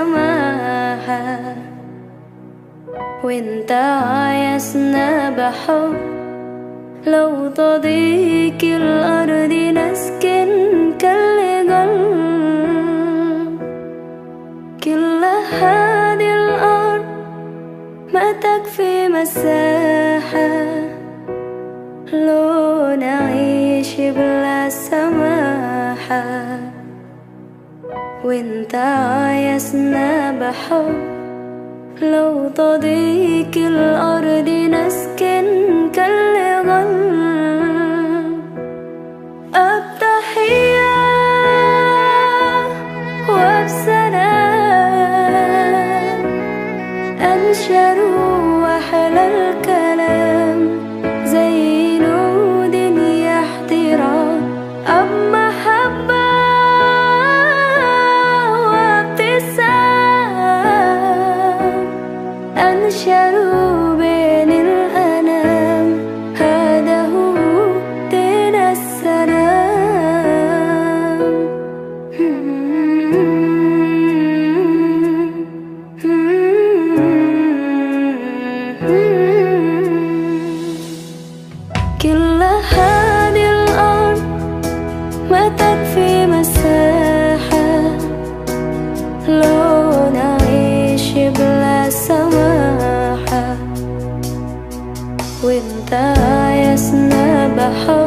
سماحة، وانت عايزنا بحب. لو تضيق الأرض نسكن كالجل، كل هذه الأرض ما تكفي مساحة لو نعيش بلا سماحة، وانت عايزنا بحب. لو تضيق الأرض نسكن كالغل. التحية وبسلام أنشر أحلى الكلام، زي نود يحترام أب محبة وابتسام. أنشروا بين الأنام، هذا هو دين السلام. كل هذه الأرض ما تكفي مساحة لو نعيش بلا سماحة، وانت عايزنا بحب.